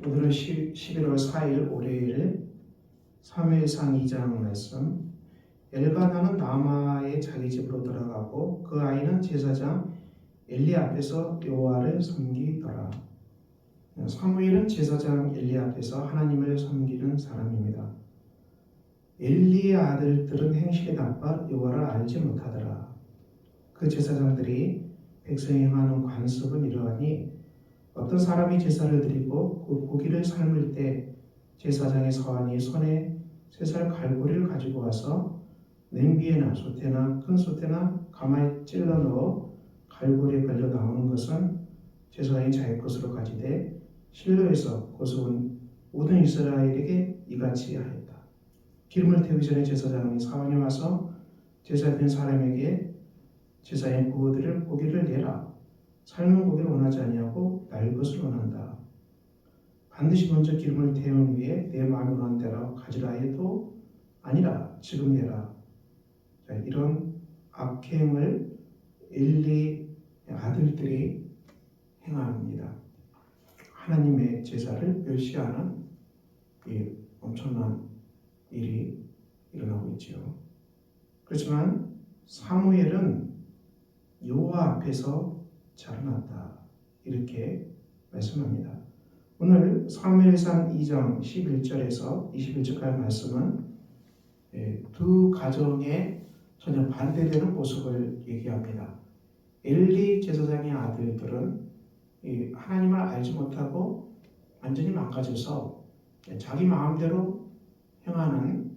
오늘은 11월 4일 월요일 사무엘상 2장 말씀. 엘가나는 라마의 자기 집으로 돌아가고 그 아이는 제사장 엘리 앞에서 여호와를 섬기더라. 사무엘은 제사장 엘리 앞에서 하나님을 섬기는 사람입니다. 엘리의 아들들은 행실이 나빠 여호와를 알지 못하더라. 그 제사장들이 백성이 행하는 관습은 이러하니 어떤 사람이 제사를 드리고 그 고기를 삶을 때 제사장의 서한이 손에 3살 갈고리를 가지고 와서 냄비에나 솥에나 큰 솥에나 가마에 찔러 넣어 갈고리에 걸려 나오는 것은 제사장이 자기 것으로 가지되 실로에서 고소한 모든 이스라엘에게 이같이 하였다. 기름을 태우기 전에 제사장이 사원에 와서 제사드린 사람에게 제사에 구워드릴 고기를 내라. 삶은 고기를 원하지 아니하고 날 것을 원한다. 반드시 먼저 기름을 태운 후에 내 마음에 원하는 대로 가지라 해도 아니라 지금 내라. 자, 이런 악행을 엘리 아들들이 행합니다. 하나님의 제사를 멸시하는 이 엄청난 일이 일어나고 있지요. 그렇지만 사무엘은 여호와 앞에서 자라났다. 이렇게 말씀합니다. 오늘 사무엘상 2장 11절에서 21절까지 말씀은 두 가정의 전혀 반대되는 모습을 얘기합니다. 엘리 제사장의 아들들은 하나님을 알지 못하고 완전히 망가져서 자기 마음대로 행하는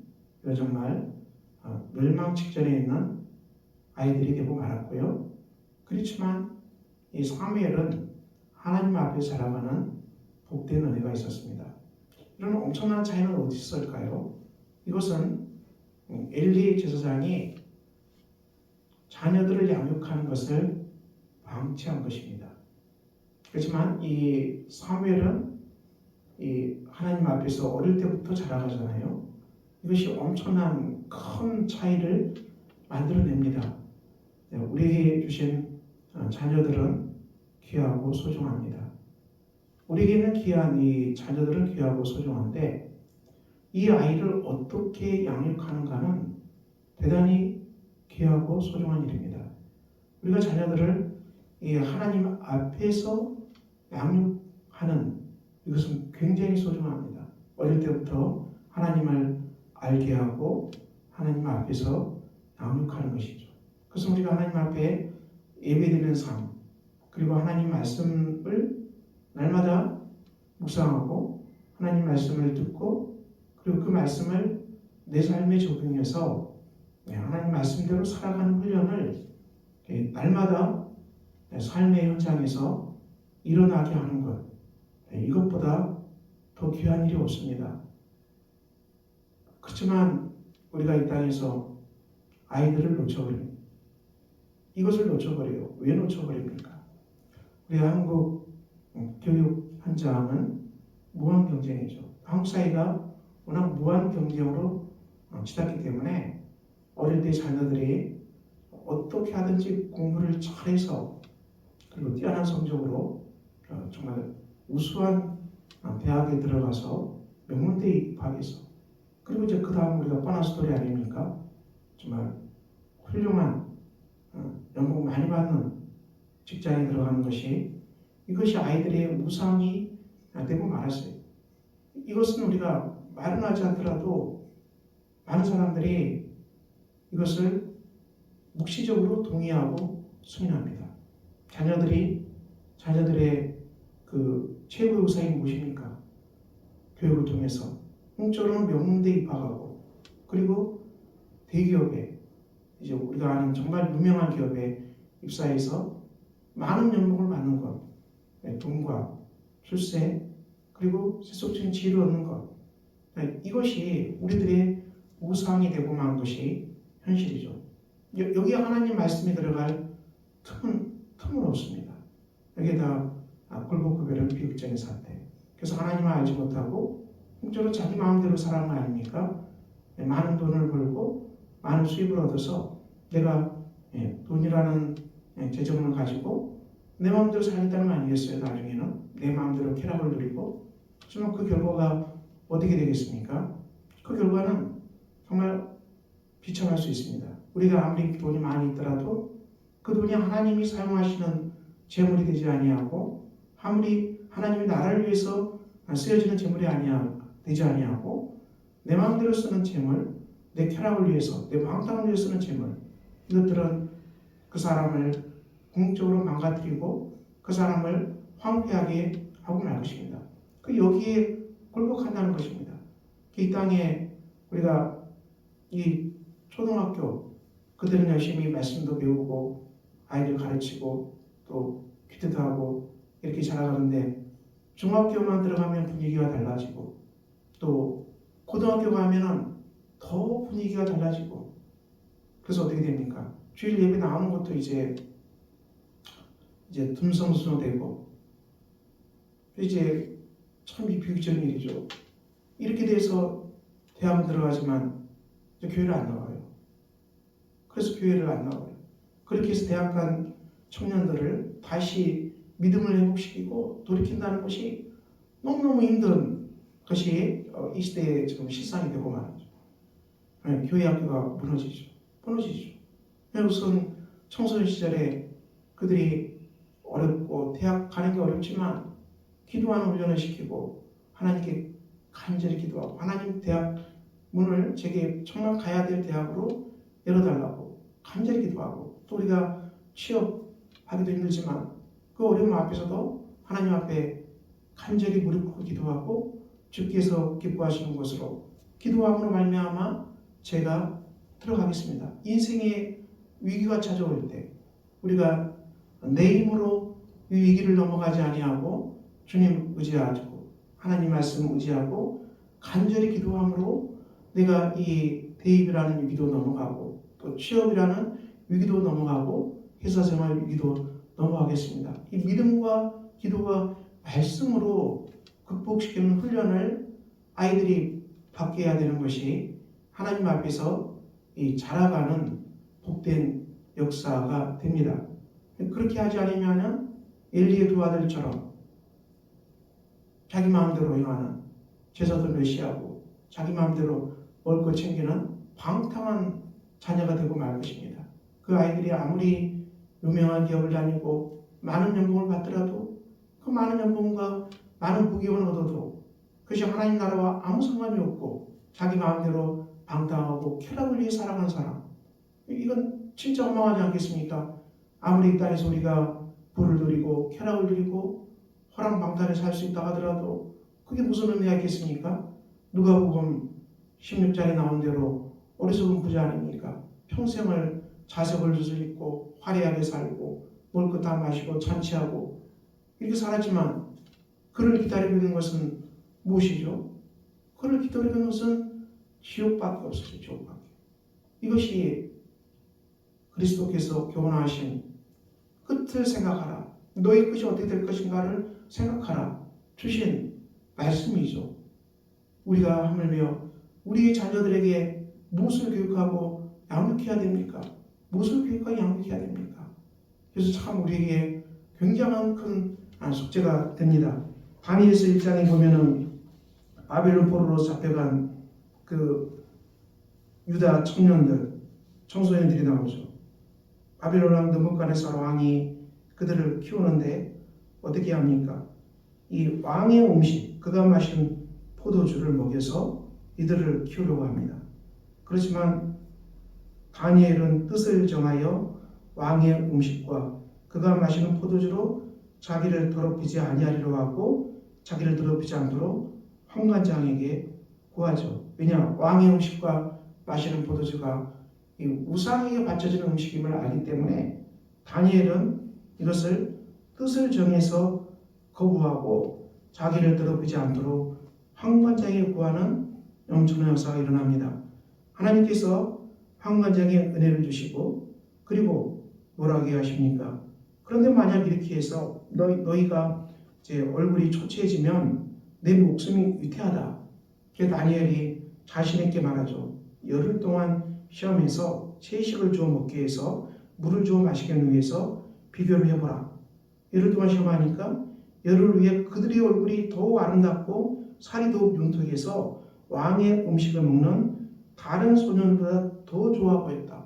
정말 멸망 직전에 있는 아이들이 되고 말았고요. 그렇지만 이 사무엘은 하나님 앞에 자라가는 복된 은혜가 있었습니다. 이런 엄청난 차이는 어디 있을까요? 이것은 엘리 제사장이 자녀들을 양육하는 것을 방치한 것입니다. 그렇지만 이 사무엘은 이 하나님 앞에서 어릴 때부터 자라가잖아요. 이것이 엄청난 큰 차이를 만들어냅니다. 우리에게 주신 자녀들은 귀하고 소중합니다. 우리에게는 귀한 이 자녀들은 귀하고 소중한데 이 아이를 어떻게 양육하는가는 대단히 귀하고 소중한 일입니다. 우리가 자녀들을 이 하나님 앞에서 양육하는 이것은 굉장히 소중합니다. 어릴 때부터 하나님을 알게 하고 하나님 앞에서 양육하는 것이죠. 그래서 우리가 하나님 앞에 예배드리는 삶, 그리고 하나님 말씀을 날마다 묵상하고 하나님 말씀을 듣고 그리고 그 말씀을 내 삶에 적용해서 하나님 말씀대로 살아가는 훈련을 날마다 삶의 현장에서 일어나게 하는 것, 이것보다 더 귀한 일이 없습니다. 그렇지만 우리가 이 땅에서 아이들을 놓쳐버립니다. 이것을 놓쳐버려요. 왜 놓쳐버립니까? 우리 한국 교육 현장은 무한 경쟁이죠. 한국 사회가 워낙 무한 경쟁으로 치닫기 때문에 어릴 때 자녀들이 어떻게 하든지 공부를 잘해서 그리고 뛰어난 성적으로 정말 우수한 대학에 들어가서 명문대에 입학해서 그리고 이제 그 다음 우리가 뻔한 스토리 아닙니까? 정말 훌륭한 연봉 많이 받는 직장에 들어가는 이것이 아이들의 우상이 되고 말았어요. 이것은 우리가 말은 하지 않더라도 많은 사람들이 이것을 묵시적으로 동의하고 승인합니다. 자녀들의 그 최고의 우상이 무엇입니까? 교육을 통해서 공적으로는 명문대에 입학하고 그리고 대기업에 이제 우리가 아는 정말 유명한 기업에 입사해서 많은 연봉을 받는 것, 돈과 출세 그리고 세속적인 지위를 얻는 것, 이것이 우리들의 우상이 되고 만 것이 현실이죠. 여기에 하나님 말씀이 들어갈 틈은 없습니다. 여기에다 굴복구별은 비극적인 사태. 그래서 하나님을 알지 못하고 공적으로 자기 마음대로 살아가는 거 아닙니까? 많은 돈을 벌고 많은 수입을 얻어서 내가 돈이라는 재정을 가지고 내 마음대로 살겠다는 거 아니겠어요? 나중에는 내 마음대로 쾌락을 누리고 하지만 그 결과가 어떻게 되겠습니까? 그 결과는 정말 비참할 수 있습니다. 우리가 아무리 돈이 많이 있더라도 그 돈이 하나님이 사용하시는 재물이 되지 아니하고, 아무리 하나님이 나라를 위해서 쓰여지는 재물이 되지 아니하고, 내 마음대로 쓰는 재물, 내 쾌락을 위해서, 내 방탕을 위해서 쓰는 재물, 이것들은 그 사람을 궁극적으로 망가뜨리고 그 사람을 황폐하게 하고 말 것입니다. 그 여기에 굴복한다는 것입니다. 이 땅에 우리가 이 초등학교, 그들은 열심히 말씀도 배우고 아이들 가르치고 또 퀴즈도 하고 이렇게 자라가는데, 중학교만 들어가면 분위기가 달라지고, 또 고등학교 가면은 더 분위기가 달라지고, 그래서 어떻게 됩니까? 주일 예배 나오는 것도 이제 듬성스러되고, 이제 참 비극적인 일이죠. 이렇게 돼서 대학은 들어가지만 교회를 안 나와요. 그래서 교회를 안 나와요. 그렇게 해서 대학 간 청년들을 다시 믿음을 회복시키고 돌이킨다는 것이 너무너무 힘든 것이 이 시대의 지금 실상이 되고 말이죠. 교회 학교가 무너지죠. 우선 청소년 시절에 그들이 어렵고 대학 가는 게 어렵지만 기도하는 훈련을 시키고 하나님께 간절히 기도하고, 하나님 대학 문을 제게 정말 가야 될 대학으로 열어달라고 간절히 기도하고, 또 우리가 취업하기도 힘들지만 그 어려움 앞에서도 하나님 앞에 간절히 무릎 꿇고 기도하고 주께서 기뻐하시는 것으로 기도함으로 말미암아 제가 들어가겠습니다. 인생의 위기가 찾아올 때 우리가 내 힘으로 이 위기를 넘어가지 아니하고 주님 의지하고 하나님 말씀 의지하고 간절히 기도함으로 내가 이 대입이라는 위기도 넘어가고 또 취업이라는 위기도 넘어가고 회사생활 위기도 넘어가겠습니다. 이 믿음과 기도와 말씀으로 극복시키는 훈련을 아이들이 받게 해야 되는 것이 하나님 앞에서 이 자라가는 복된 역사가 됩니다. 그렇게 하지 않으면 엘리의 두 아들처럼 자기 마음대로 행하는, 제사도 멸시하고 자기 마음대로 먹을 것 챙기는 방탕한 자녀가 되고 말 것입니다. 그 아이들이 아무리 유명한 기업을 다니고 많은 연봉을 받더라도 그 많은 연봉과 많은 부귀영을 얻어도 그것이 하나님 나라와 아무 상관이 없고 자기 마음대로 방탕하고 쾌락을 위해 살아가는 사람, 이건 진짜 엉망하지 않겠습니까? 아무리 이 땅에서 우리가 부를 누리고 쾌락을 누리고 호랑방탕에 살 수 있다 하더라도 그게 무슨 의미가 있겠습니까? 누가복음 16장에 나온 대로 어리석은 부자 아닙니까? 평생을 자색을 젖을 입고 화려하게 살고 먹을 것 다 마시고 잔치하고 이렇게 살았지만 그를 기다리고 있는 것은 무엇이죠? 그를 기다리고 있는 것은 지옥밖에 없었죠. 지옥밖에. 이것이 그리스도께서 교훈하신 끝을 생각하라, 너희 끝이 어떻게 될 것인가를 생각하라 주신 말씀이죠. 우리가 하물며 우리의 자녀들에게 무엇을 교육하고 양육해야 됩니까? 무엇을 교육하고 양육해야 됩니까? 그래서 참 우리에게 굉장한 큰 숙제가 됩니다. 다니엘서 1장에 보면은 바벨론 포로로 잡혀간 그 유다 청년들, 청소년들이 나오죠. 바벨론 왕 느부갓네살 왕이 그들을 키우는데 어떻게 합니까? 이 왕의 음식, 그가 마신 포도주를 먹여서 이들을 키우려고 합니다. 그렇지만 다니엘은 뜻을 정하여 왕의 음식과 그가 마시는 포도주로 자기를 더럽히지 아니하리로 하고 자기를 더럽히지 않도록 환관장에게 구하죠. 왜냐? 왕의 음식과 마시는 포도주가 이 우상에게 바쳐지는 음식임을 알기 때문에 다니엘은 이것을 뜻을 정해서 거부하고 자기를 더럽히지 않도록 환관장에게 구하는 엄청난 역사가 일어납니다. 하나님께서 환관장에 은혜를 주시고 그리고 뭐라고 하십니까? 그런데 만약 이렇게 해서 너희가 이제 얼굴이 초췌해지면 내 목숨이 위태하다. 그래서 다니엘이 자신 있게 말하죠. 열흘 동안 시험해서 채식을 주어 먹게 해서 물을 주어 마시게 하기 위해서 비교를 해보라. 열흘 동안 시험하니까 열을 위해 그들의 얼굴이 더욱 아름답고 살이 더욱 윤택해서 왕의 음식을 먹는 다른 소년보다 더 좋아 보였다.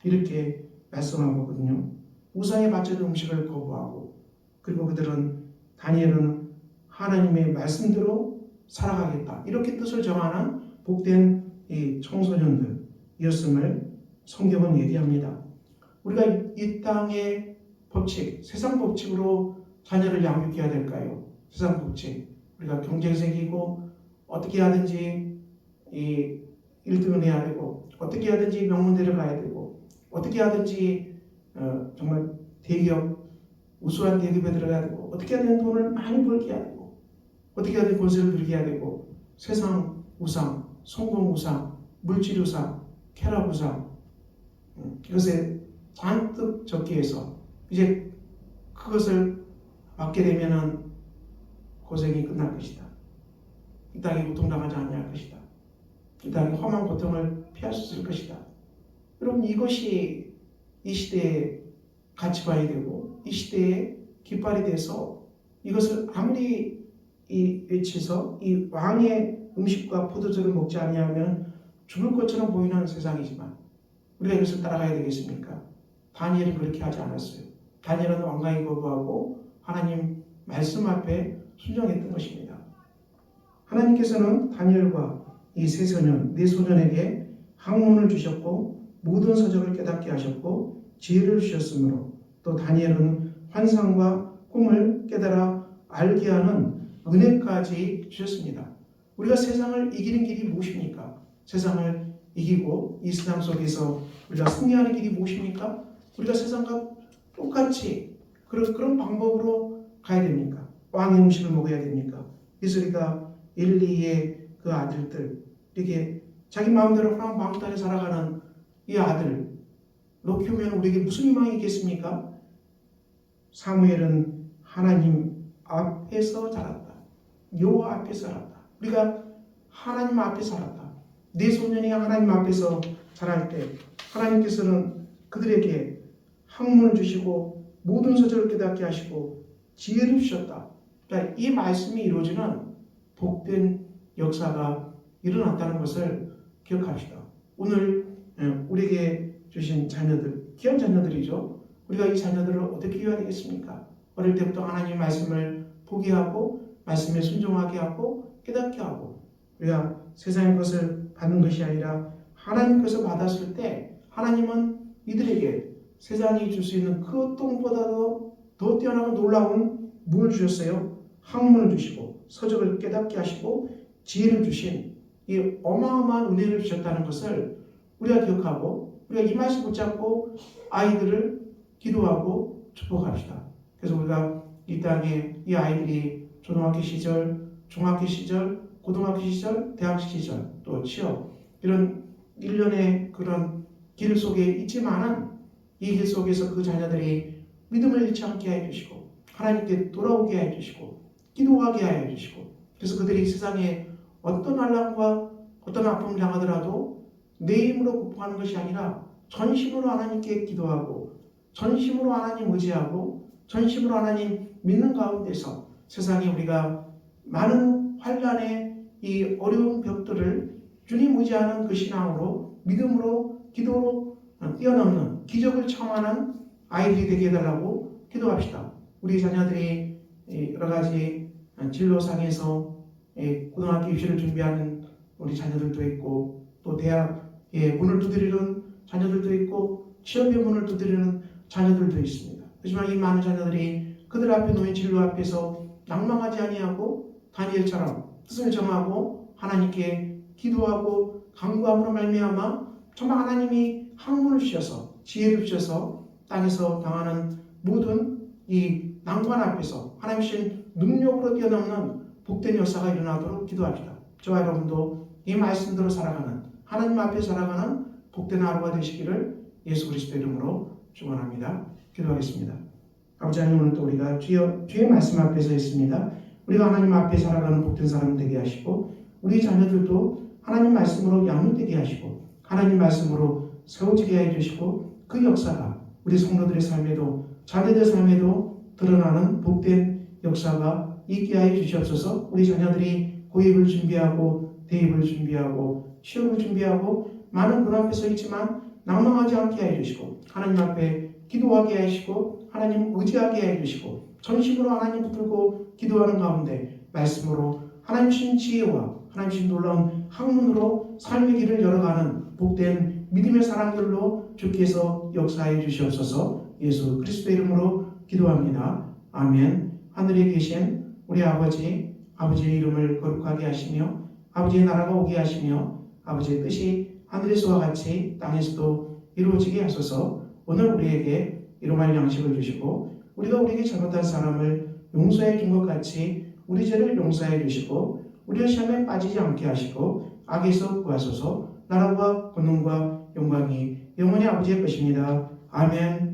이렇게 말씀하거든요. 우상에 바치는 음식을 거부하고, 그리고 그들은, 다니엘은 하나님의 말씀대로 살아가겠다, 이렇게 뜻을 정하는 복된 이 청소년들이었음을 성경은 얘기합니다. 우리가 이 땅의 법칙, 세상 법칙으로 자녀를 양육해야 될까요? 세상 법칙, 우리가 경쟁색이고 어떻게 하든지 이 1등을 해야 되고, 어떻게 하든지 명문대를 가야 되고, 어떻게 하든지 정말 대기업, 우수한 대기업에 들어가야 되고, 어떻게 하든 돈을 많이 벌게 해야 되고, 어떻게 하든 권세를 누리게 해야 되고, 세상 우상, 성공 우상, 물질 우상, 쾌락 우상, 이것에 잔뜩 적게 해서 이제 그것을 받게 되면은 고생이 끝날 것이다. 이 땅에 고통당하지 않을 것이다. 이 땅에 험한 고통을 피할 수 있을 것이다. 여러분, 이것이 이 시대의 가치관이 되고 이 시대의 깃발이 돼서, 이것을 아무리 외쳐서 이 왕의 음식과 포도주를 먹지 아니하면 죽을 것처럼 보이는 세상이지만 우리가 이것을 따라가야 되겠습니까? 다니엘은 그렇게 하지 않았어요. 다니엘은 완강히 거부하고 하나님 말씀 앞에 순종했던 것입니다. 하나님께서는 다니엘과 이 세 소년, 네 소년에게 학문을 주셨고 모든 서적을 깨닫게 하셨고 지혜를 주셨으므로, 또 다니엘은 환상과 꿈을 깨달아 알게 하는 은혜까지 주셨습니다. 우리가 세상을 이기는 길이 무엇입니까? 세상을 이기고 이 세상 속에서 우리가 승리하는 길이 무엇입니까? 우리가 세상과 똑같이 그런 방법으로 가야 됩니까? 왕의 음식을 먹어야 됩니까? 그래서 우리가 엘리의 그 아들들, 이렇게 자기 마음대로 하나님 마음대로 따라 살아가는 이 아들 키우면 우리에게 무슨 희망이 있겠습니까? 사무엘은 하나님 앞에서 자랐다. 여호와 앞에서 자랐다. 우리가 하나님 앞에서 자랐다. 네 소년이 하나님 앞에서 자랄 때 하나님께서는 그들에게 학문을 주시고 모든 서적을 깨닫게 하시고 지혜를 주셨다. 그러니까 이 말씀이 이루어지는 복된 역사가 일어났다는 것을 기억합시다. 오늘 우리에게 주신 자녀들, 귀한 자녀들이죠. 우리가 이 자녀들을 어떻게 키워야 되겠습니까? 어릴 때부터 하나님의 말씀을 보게 하고 말씀에 순종하게 하고 깨닫게 하고, 우리가 세상의 것을 받는 것이 아니라 하나님께서 받았을 때 하나님은 이들에게 세상이 줄 수 있는 그 어떤 것보다도 더 뛰어나고 놀라운 뭘 주셨어요? 학문을 주시고 서적을 깨닫게 하시고 지혜를 주신 이 어마어마한 은혜를 주셨다는 것을 우리가 기억하고, 우리가 이 말씀 붙잡고 아이들을 기도하고 축복합시다. 그래서 우리가 이 땅에 이 아이들이 초등학교 시절, 중학교 시절, 고등학교 시절, 대학 시절, 또 취업, 이런 일련의 그런 길 속에 있지만은 이 길 속에서 그 자녀들이 믿음을 잃지 않게 해주시고 하나님께 돌아오게 해주시고 기도하게 해주시고, 그래서 그들이 세상에 어떤 환난과 어떤 아픔을 당하더라도 내 힘으로 극복하는 것이 아니라 전심으로 하나님께 기도하고 전심으로 하나님 의지하고 전심으로 하나님 믿는 가운데서 세상에 우리가 많은 환난의 이 어려운 벽들을 주님 의지하는 그 신앙으로 믿음으로 기도로 뛰어넘는 기적을 청하는 아이들이 되게 해달라고 기도합시다. 우리 자녀들이 여러 가지 진로상에서 고등학교 입시를 준비하는 우리 자녀들도 있고, 또 대학의 문을 두드리는 자녀들도 있고, 취업의 문을 두드리는 자녀들도 있습니다. 하지만 이 많은 자녀들이 그들 앞에 놓인 진로 앞에서 낭망하지 아니하고 다니엘처럼 뜻을 정하고 하나님께 기도하고 간구함으로 말미암아 정말 하나님이 학문을 주셔서 지혜를 주셔서 땅에서 당하는 모든 이 난관 앞에서 하나님 주신 능력으로 뛰어넘는 복된 역사가 일어나도록 기도합시다. 저와 여러분도 이 말씀대로 살아가는, 하나님 앞에 살아가는 복된 하루가 되시기를 예수 그리스도 이름으로 축원합니다. 기도하겠습니다. 아버지 하나님, 오늘 또 우리가 주의 말씀 앞에 서 있습니다. 우리가 하나님 앞에 살아가는 복된 사람 되게 하시고, 우리 자녀들도 하나님 말씀으로 양육되게 하시고 하나님 말씀으로 세워지게 해주시고, 그 역사가 우리 성도들의 삶에도 자녀들 삶에도 드러나는 복된 역사가 있게 하여 주시옵소서. 우리 자녀들이 고입을 준비하고 대입을 준비하고 시험을 준비하고 많은 문 앞에 서 있지만 낭망하지 않게 해 주시고 하나님 앞에 기도하게 하시고 하나님 의지하게 해 주시고 전심으로 하나님 붙들고 기도하는 가운데 말씀으로 하나님 주신 지혜와 하나님 주신 놀라운 학문으로 삶의 길을 열어가는 복된 믿음의 사람들로 주께서 역사해 주시옵소서. 예수 그리스도의 이름으로 기도합니다. 아멘. 하늘에 계신 우리 아버지, 아버지의 이름을 거룩하게 하시며 아버지의 나라가 오게 하시며 아버지의 뜻이 하늘에서와 같이 땅에서도 이루어지게 하소서. 오늘 우리에게 일용할 양식을 주시고 우리가 우리에게 잘못한 사람을 용서해 준 것 같이 우리 죄를 용서해 주시고 우리의 시험에 빠지지 않게 하시고 악에서 구하소서. 나라와 권능과 영광이 영원히 아버지의 것입니다. 아멘.